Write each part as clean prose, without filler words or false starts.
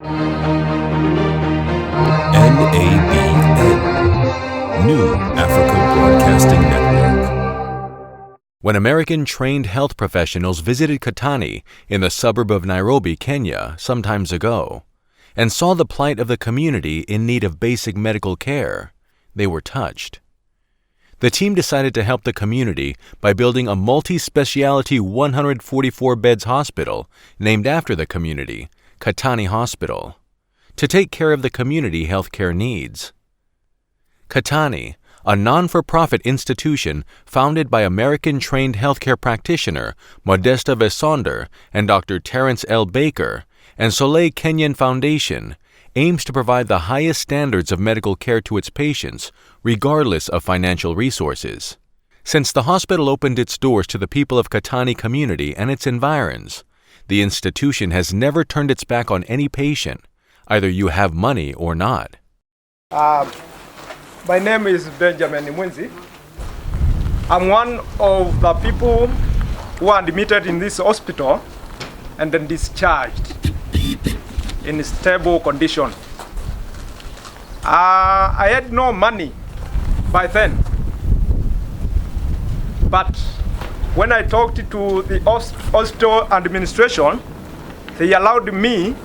NABN, New Africa Broadcasting Network. When American-trained health professionals visited Katani in the suburb of Nairobi, Kenya, some time ago, and saw the plight of the community in need of basic medical care, they were touched. The team decided to help the community by building a multi-specialty 144-beds hospital named after the community, Katani Hospital, to take care of the community healthcare needs. Katani, a non-for-profit institution founded by American-trained healthcare practitioner Modesta Vesonder and Dr. Terrence L. Baker, and Soleil Kenyan Foundation, aims to provide the highest standards of medical care to its patients, regardless of financial resources. Since the hospital opened its doors to the people of Katani community and its environs, the institution has never turned its back on any patient, either you have money or not. My name is Benjamin Mwenzi. I'm one of the people who are admitted in this hospital and then discharged in a stable condition. I had no money by then, but when I talked to the hospital administration, they allowed me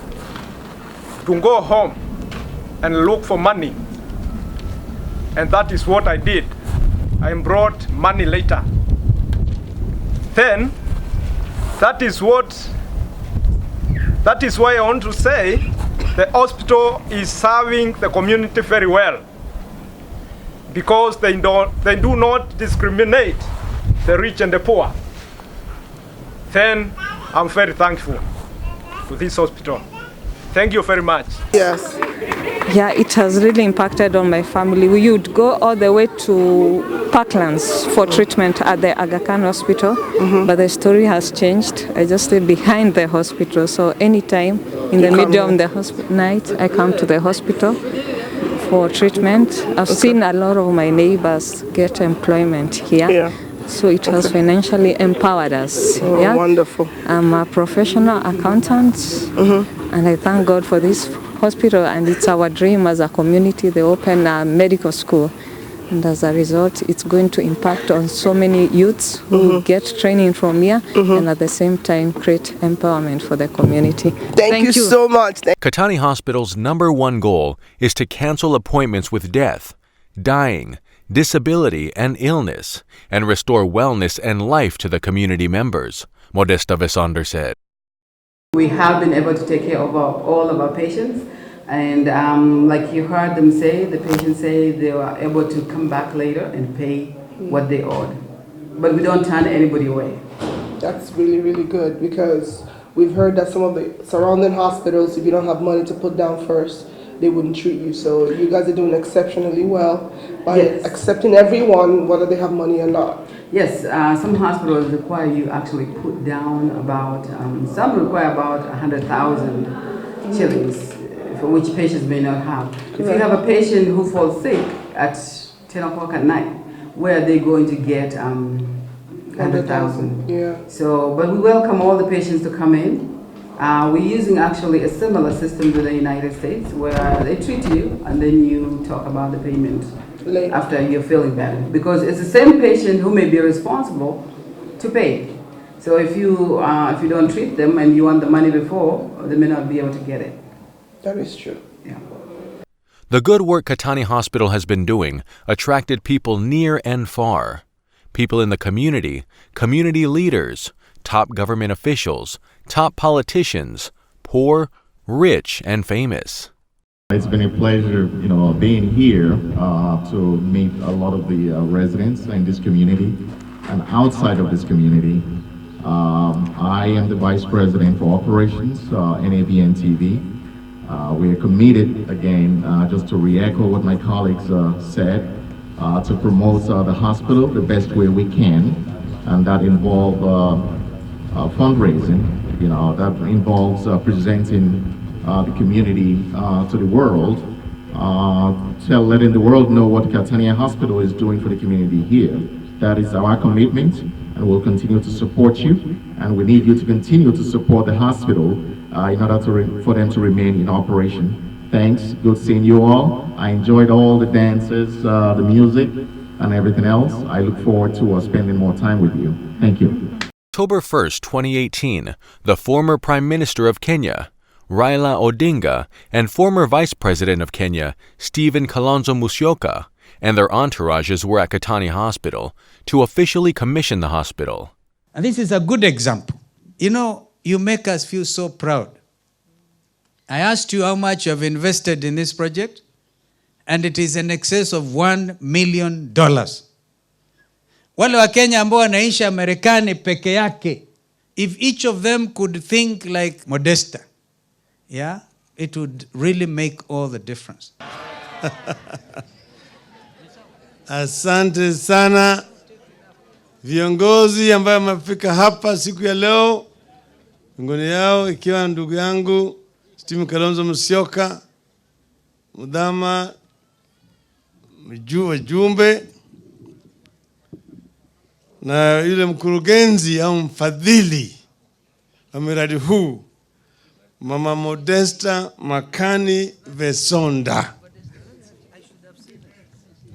to go home and look for money. And that is what I did. I brought money later. Then, that is why I want to say the hospital is serving the community very well, because they do not discriminate the rich and the poor. Then I'm very thankful to this hospital. Thank you very much. Yes. Yeah, it has really impacted on my family. We would go all the way to Parklands for treatment at the Aga Khan Hospital, but the story has changed. I just stay behind the hospital, so anytime in the middle of the night, I come to the hospital for treatment. I've seen a lot of my neighbors get employment here. Yeah. So it has financially empowered us. Oh, yeah? Wonderful. I'm a professional accountant, and I thank God for this hospital, and it's our dream as a community. They open a medical school, and as a result, it's going to impact on so many youths who get training from here, and at the same time create empowerment for the community. Thank you so much. Katani Hospital's #1 goal is to cancel appointments with death, dying, disability, and illness, and restore wellness and life to the community members, Modesta Vesonder said. We have been able to take care of all of our patients, and like you heard them say, the patients say they were able to come back later and pay what they owed. But we don't turn anybody away. That's really, really good, because we've heard that some of the surrounding hospitals, if you don't have money to put down first, they wouldn't treat you. So you guys are doing exceptionally well by accepting everyone, whether they have money or not. Yes, some hospitals require you actually put down about, some require about 100,000 shillings, for which patients may not have. If you have a patient who falls sick at 10 o'clock at night, where are they going to get 100,000? Yeah. So, but we welcome all the patients to come in. We're using actually a similar system to the United States, where they treat you and then you talk about the payment later, after you're feeling better, because it's the same patient who may be responsible to pay. So if you don't treat them and you want the money before, they may not be able to get it. That is true. Yeah. The good work Katani Hospital has been doing attracted people near and far. People in the community, community leaders, top government officials, top politicians, poor, rich, and famous. It's been a pleasure, being here to meet a lot of the residents in this community and outside of this community. I am the Vice President for Operations, NABN TV. We are committed, again, just to re-echo what my colleagues said, to promote the hospital the best way we can, and that involves fundraising, that involves presenting the community to the world, letting the world know what Katani Hospital is doing for the community here. That is our commitment, and we'll continue to support you, and we need you to continue to support the hospital in order for them to remain in operation. Thanks. Good seeing you all. I enjoyed all the dances, the music, and everything else. I look forward to spending more time with you. Thank you. October 1st, 2018, the former Prime Minister of Kenya, Raila Odinga, and former Vice President of Kenya, Stephen Kalonzo Musyoka, and their entourages were at Katani Hospital to officially commission the hospital. And this is a good example. You know, you make us feel so proud. I asked you how much you have invested in this project, and it is in excess of $1 million. Wale wa Kenya ambao wanaishi Marekani peke yake, if each of them could think like Modesta, yeah, it would really make all the difference. Asante sana viongozi ambao wamefika hapa siku ya leo, miongoni yao ikiwa ndugu yangu Stephen Kalonzo Musyoka, Mudhama, wajumbe na yule mkurugenzi au mfadhili wa miradi huu, Mama Modesta Makani Vesonda,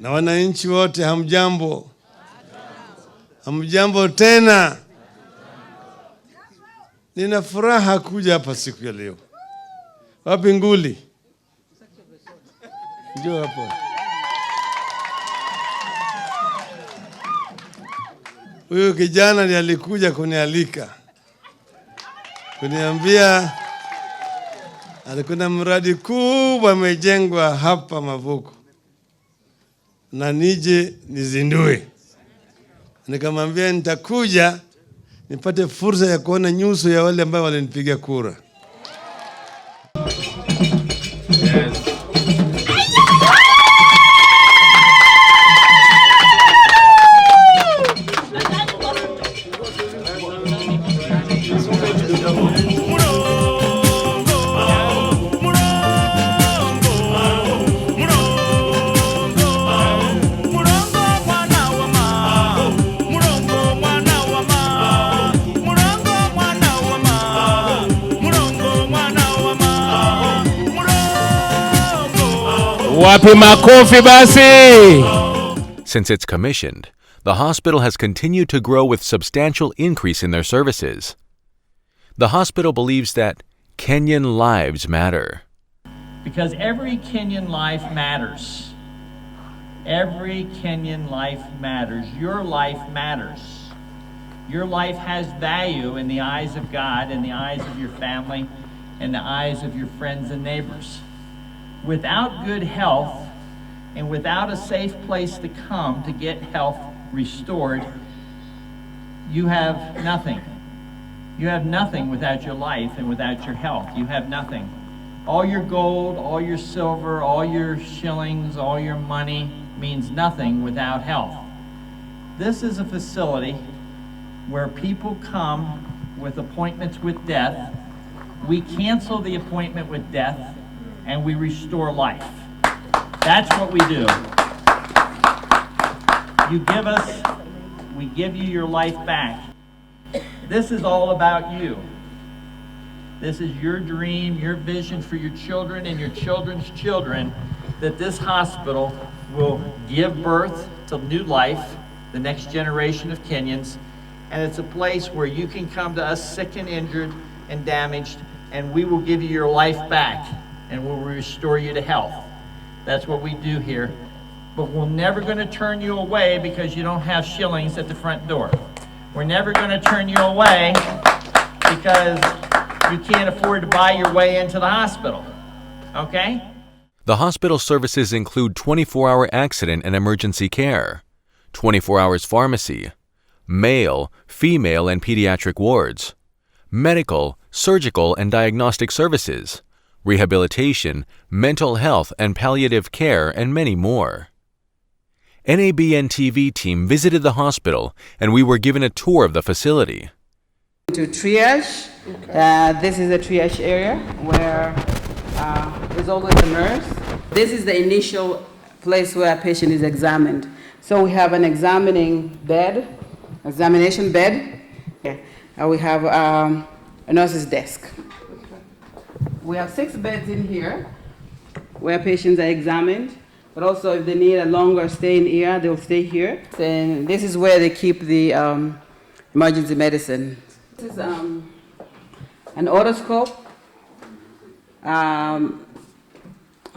na wananchi wote, hamjambo? Hamjambo tena. Nina furaha kuja hapa siku ya leo. Wapi nguli? Njoo hapo. Huyu kijana ndiye alikuja kunialika, kuniambia alikuwa mradi kubwa umejengwa hapa Mavuko na nije nizindue. Nikamwambia nitakuja nipate fursa ya kuona nyuso ya wale ambao walinipigia kura. Yes. Wapi makofi basi. Since it's commissioned, the hospital has continued to grow with substantial increase in their services. The hospital believes that Kenyan lives matter. Because every Kenyan life matters. Every Kenyan life matters. Your life matters. Your life has value in the eyes of God, in the eyes of your family, in the eyes of your friends and neighbors. Without good health and without a safe place to come to get health restored, you have nothing. You have nothing without your life and without your health. You have nothing. All your gold, all your silver, all your shillings, all your money means nothing without health. This is a facility where people come with appointments with death. We cancel the appointment with death and we restore life. That's what we do. You give us, we give you your life back. This is all about you. This is your dream, your vision for your children and your children's children, that this hospital will give birth to new life, the next generation of Kenyans, and it's a place where you can come to us sick and injured and damaged, and we will give you your life back and we'll restore you to health. That's what we do here. But we're never going to turn you away because you don't have shillings at the front door. We're never going to turn you away because you can't afford to buy your way into the hospital. Okay? The hospital services include 24-hour accident and emergency care, 24 hours pharmacy, male, female, and pediatric wards, medical, surgical, and diagnostic services, rehabilitation, mental health and palliative care, and many more. NABN TV team visited the hospital and we were given a tour of the facility. To triage, this is the triage area where there's always a nurse. This is the initial place where a patient is examined. So we have an examination bed. We have a nurse's desk. We have 6 beds in here where patients are examined, but also if they need a longer stay in here, they'll stay here. And this is where they keep the emergency medicine. This is an otoscope,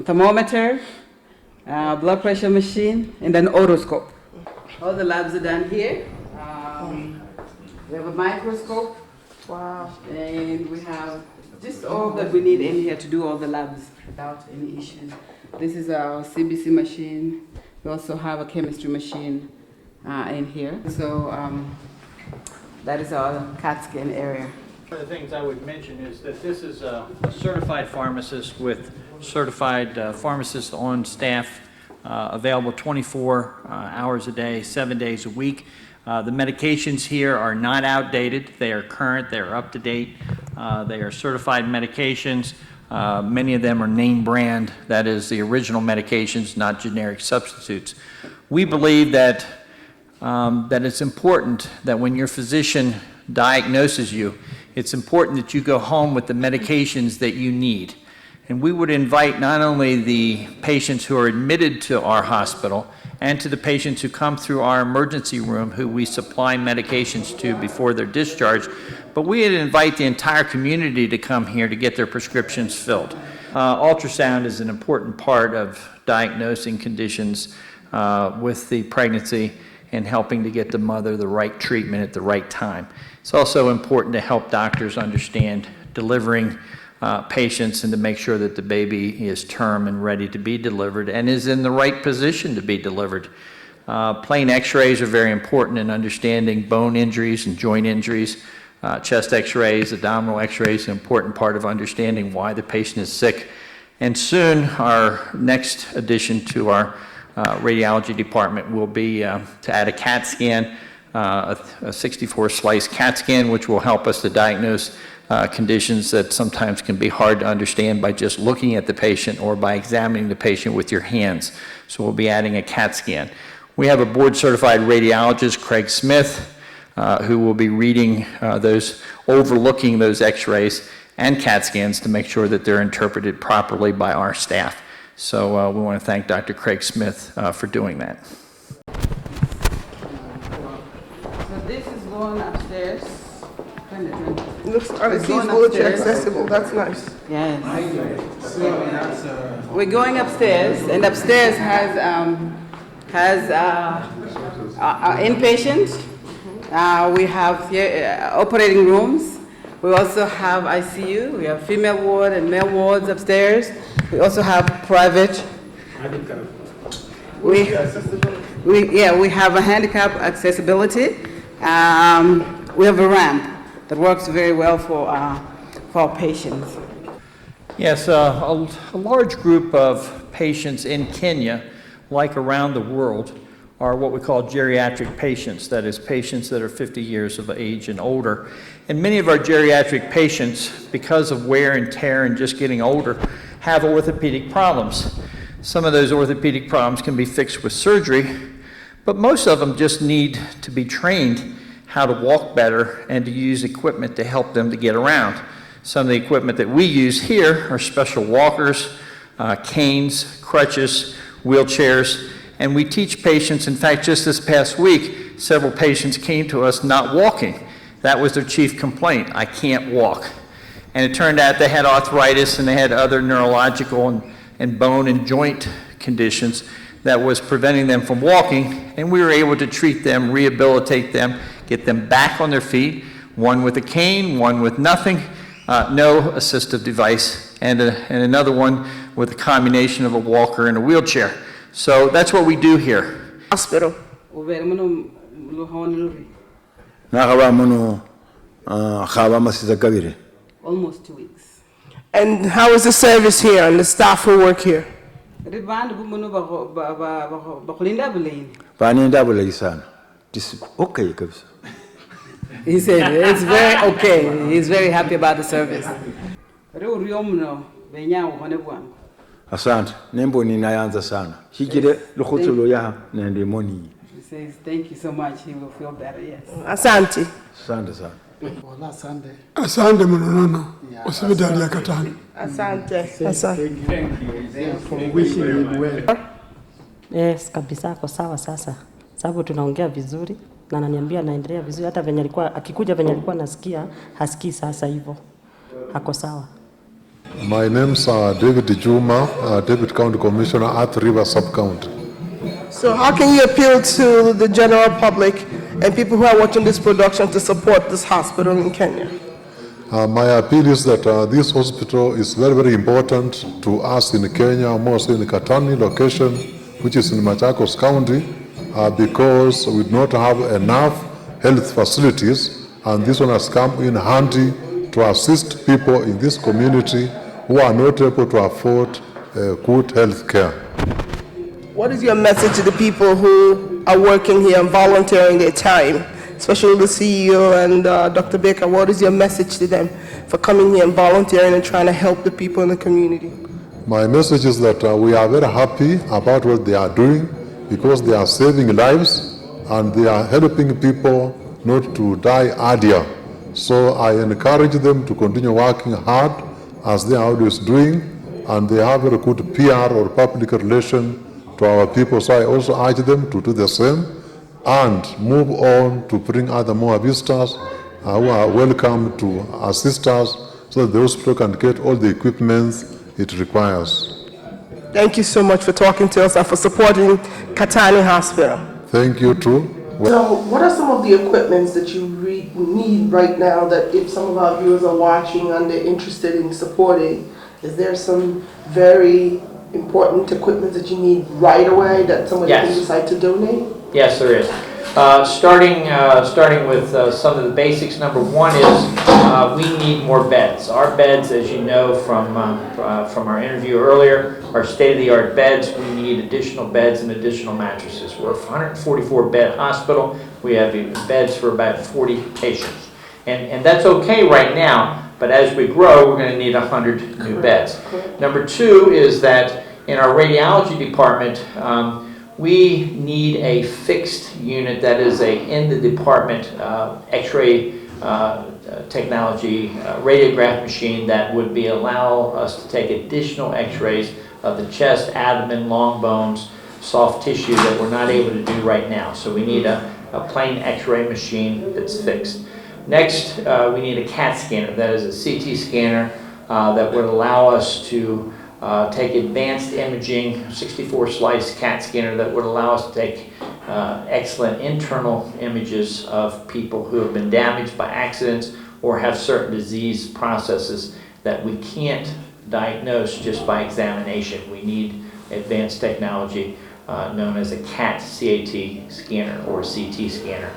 thermometer, blood pressure machine, and then otoscope. All the labs are done here. We have a microscope. Wow. And we have just all that we need in here to do all the labs without any issues. This is our CBC machine. We also have a chemistry machine in here. So that is our CAT scan area. One of the things I would mention is that this is a certified pharmacist with certified pharmacists on staff, available 24 hours a day, 7 days a week. The medications here are not outdated. They are current. They are up to date. They are certified medications. Many of them are name brand. That is the original medications, not generic substitutes. We believe that it's important that when your physician diagnoses you, it's important that you go home with the medications that you need. And we would invite not only the patients who are admitted to our hospital and to the patients who come through our emergency room who we supply medications to before they're discharged, but we would invite the entire community to come here to get their prescriptions filled. Ultrasound is an important part of diagnosing conditions with the pregnancy and helping to get the mother the right treatment at the right time. It's also important to help doctors understand delivering patients and to make sure that the baby is term and ready to be delivered and is in the right position to be delivered. Plain x-rays are very important in understanding bone injuries and joint injuries. Chest x-rays, abdominal x-rays, an important part of understanding why the patient is sick. And soon our next addition to our radiology department will be to add a CAT scan, a 64-slice CAT scan, which will help us to diagnose conditions that sometimes can be hard to understand by just looking at the patient or by examining the patient with your hands. So we'll be adding a CAT scan. We have a board-certified radiologist, Craig Smith, who will be reading overlooking those x-rays and CAT scans to make sure that they're interpreted properly by our staff. So we want to thank Dr. Craig Smith for doing that. So this is going upstairs. Looks wheelchair accessible. That's nice. Yes. We're going upstairs, and upstairs has inpatient. We have here, operating rooms. We also have ICU. We have female ward and male wards upstairs. We also have private. We have a handicap accessibility. We have a ramp that works very well for our patients. Yes, a large group of patients in Kenya, like around the world, are what we call geriatric patients, that is, patients that are 50 years of age and older. And many of our geriatric patients, because of wear and tear and just getting older, have orthopedic problems. Some of those orthopedic problems can be fixed with surgery, but most of them just need to be trained how to walk better and to use equipment to help them to get around. Some of the equipment that we use here are special walkers, canes, crutches, wheelchairs, and we teach patients. In fact, just this past week, several patients came to us not walking. That was their chief complaint: I can't walk. And it turned out they had arthritis and they had other neurological and bone and joint conditions that was preventing them from walking, and we were able to treat them, rehabilitate them, get them back on their feet, one with a cane, one with nothing, no assistive device, and another one with a combination of a walker and a wheelchair. So that's what we do here. Hospital. Almost 2 weeks. And how is the service here and the staff who work here? Okay, he said it's very okay. He's very happy about the service. Asante, nembo ninayanza sana. Hikire lukhutsulo ya nende moni. He says thank you so much. He will feel better. Yes. Asante. Asante sana. Asante mnonono hospitali ya Katani. Asante. Yes, kabisa ako sawa sasa. Sababu tunaongea vizuri na ananiambia anaendelea vizuri, hata venye alikuwa akikuja venye alikuwa nasikia hasikii sasa hivyo. Ako sawa. My name's David Juma, Deputy County Commissioner at River Sub-County. So how can you appeal to the general public and people who are watching this production to support this hospital in Kenya? My appeal is that this hospital is very, very important to us in Kenya, mostly in the Katani location, which is in Machakos County, because we do not have enough health facilities, and this one has come in handy to assist people in this community who are not able to afford good health care. What is your message to the people who are working here and volunteering their time, especially the CEO and Dr. Baker? What is your message to them for coming here and volunteering and trying to help the people in the community? My message is that we are very happy about what they are doing because they are saving lives and they are helping people not to die earlier. So I encourage them to continue working hard as they are always doing, and they have a good PR or public relation to our people. So I also urge them to do the same and move on to bring other more visitors who are welcome to assist us so that the hospital can get all the equipment it requires. Thank you so much for talking to us and for supporting Katani Hospital. Thank you too. So what are some of the equipments that you need right now that if some of our viewers are watching and they're interested in supporting, is there some very important equipment that you need right away that somebody can decide to donate? Yes, there is. Starting with some of the basics, number one is we need more beds. Our beds, as you know from our interview earlier, are state-of-the-art beds. We need additional beds and additional mattresses. We're a 144-bed hospital. We have beds for about 40 patients. And that's okay right now, but as we grow, we're going to need 100 new beds. Number two is that in our radiology department, we need a fixed unit that is in the department X-ray technology radiograph machine that would allow us to take additional X-rays of the chest, abdomen, long bones, soft tissue that we're not able to do right now. So we need a plain X-ray machine that's fixed. Next, we need a CAT scanner, that is a CT scanner that would allow us to take advanced imaging, 64-slice CAT scanner that would allow us to take excellent internal images of people who have been damaged by accidents or have certain disease processes that we can't diagnose just by examination. We need advanced technology known as a CAT scanner or CT scanner.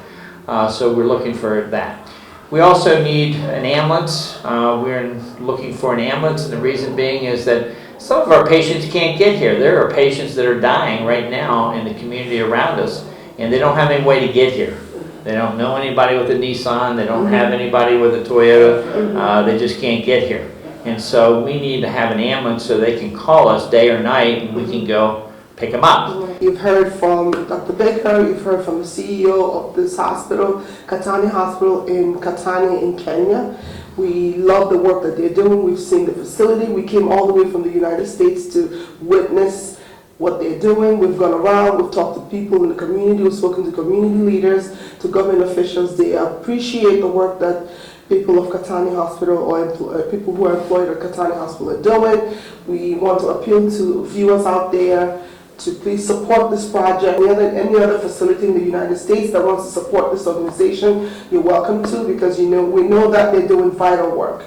So we're looking for that. We also need an ambulance. We're looking for an ambulance, and the reason being is that some of our patients can't get here. There are patients that are dying right now in the community around us, and they don't have any way to get here. They don't know anybody with a Nissan. They don't have anybody with a Toyota. They just can't get here. And so we need to have an ambulance so they can call us day or night, and we can go pick them up. You've heard from Dr. Baker, you've heard from the CEO of this hospital, Katani Hospital in Katani in Kenya. We love the work that they're doing. We've seen the facility. We came all the way from the United States to witness what they're doing. We've gone around, we've talked to people in the community, we've spoken to community leaders, to government officials. They appreciate the work that people of Katani Hospital or people who are employed at Katani Hospital are doing. We want to appeal to viewers out there to please support this project. Any other facility in the United States that wants to support this organization, you're welcome to, because we know that they're doing vital work.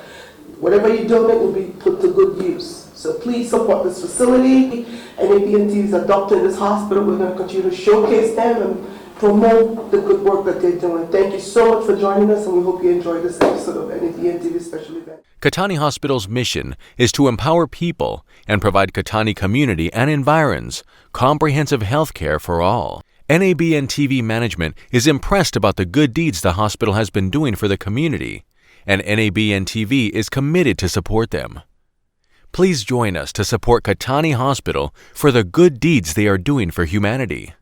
Whatever you donate will be put to good use. So please support this facility. NAPNT is adopting this hospital. We're going to continue to showcase them and promote the good work that they're doing. Thank you so much for joining us, and we hope you enjoyed this episode of NAPNT special event. Katani Hospital's mission is to empower people and provide Katani community and environs comprehensive health care for all. NABN TV management is impressed about the good deeds the hospital has been doing for the community, and NABN TV is committed to support them. Please join us to support Katani Hospital for the good deeds they are doing for humanity.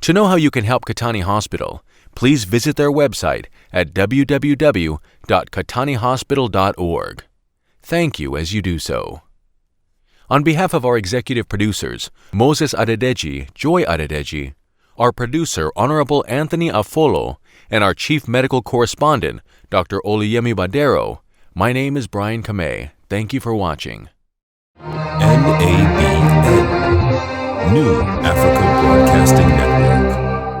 To know how you can help Katani Hospital, please visit their website at www.katanihospital.org. Thank you as you do so. On behalf of our executive producers, Moses Adedeji, Joy Adedeji, our producer, Honorable Anthony Afolo, and our chief medical correspondent, Dr. Oluyemi Badero, my name is Brian Kamei. Thank you for watching. NABN, New Africa Broadcasting Network.